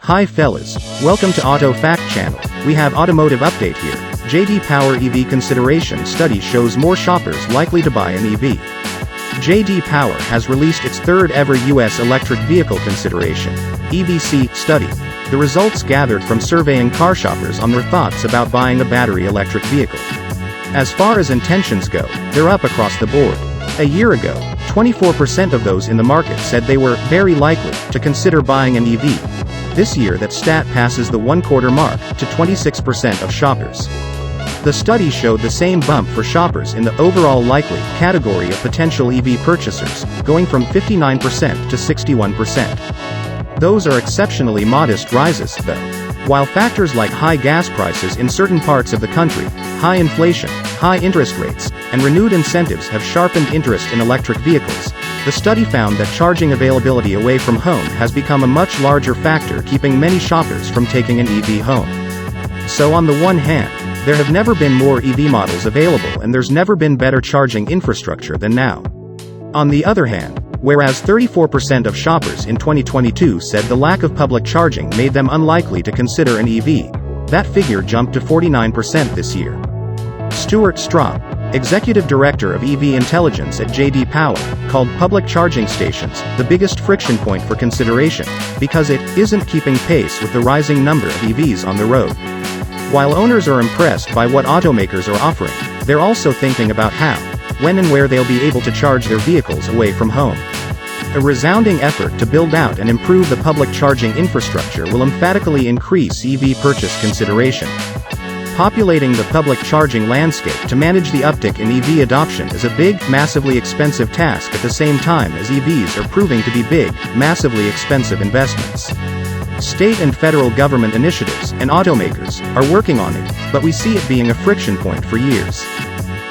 Hi fellas, welcome to Auto Fact Channel. We have automotive update here. JD Power EV consideration study shows more shoppers likely to buy an EV. JD Power has released its third ever US electric vehicle consideration (EVC) study. The results gathered from surveying car shoppers on their thoughts about buying a battery electric vehicle. As far as intentions go, they're up across the board. A year ago, 24% of those in the market said they were very likely to consider buying an EV. This year that stat passes the one-quarter mark to 26% of shoppers. The study showed the same bump for shoppers in the overall likely category of potential EV purchasers, going from 59% to 61%. Those are exceptionally modest rises, though. While factors like high gas prices in certain parts of the country, high inflation, high interest rates, and renewed incentives have sharpened interest in electric vehicles, the study found that charging availability away from home has become a much larger factor, keeping many shoppers from taking an EV home. So on the one hand, there have never been more EV models available and there's never been better charging infrastructure than now. On the other hand, whereas 34% of shoppers in 2022 said the lack of public charging made them unlikely to consider an EV, that figure jumped to 49% this year. Stuart Straub, Executive Director of EV Intelligence at JD Power, called public charging stations the biggest friction point for consideration, because it isn't keeping pace with the rising number of EVs on the road. While owners are impressed by what automakers are offering, they're also thinking about how, when and where they'll be able to charge their vehicles away from home. A resounding effort to build out and improve the public charging infrastructure will emphatically increase EV purchase consideration. Populating the public charging landscape to manage the uptick in EV adoption is a big, massively expensive task at the same time as EVs are proving to be big, massively expensive investments. State and federal government initiatives and automakers are working on it, but we see it being a friction point for years.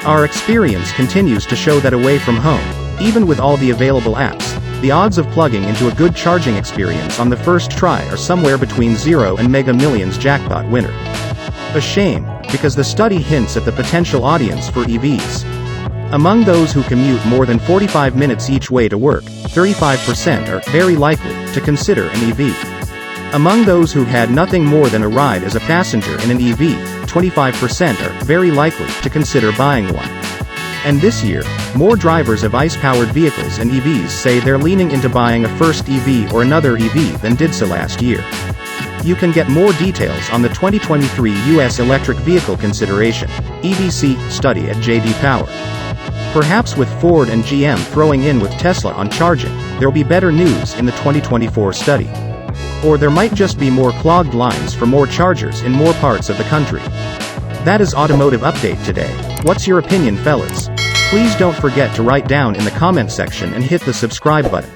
Our experience continues to show that away from home, even with all the available apps, the odds of plugging into a good charging experience on the first try are somewhere between 0 and Mega Millions jackpot winner. A shame, because the study hints at the potential audience for EVs. Among those who commute more than 45 minutes each way to work, 35% are very likely to consider an EV. Among those who had nothing more than a ride as a passenger in an EV, 25% are very likely to consider buying one. And this year, more drivers of ICE-powered vehicles and EVs say they're leaning into buying a first EV or another EV than did so last year. You can get more details on the 2023 US Electric Vehicle Consideration (EVC) study at JD Power. Perhaps with Ford and GM throwing in with Tesla on charging, there'll be better news in the 2024 study. Or there might just be more clogged lines for more chargers in more parts of the country. That is Automotive Update today. What's your opinion, fellas? Please don't forget to write down in the comment section and hit the subscribe button.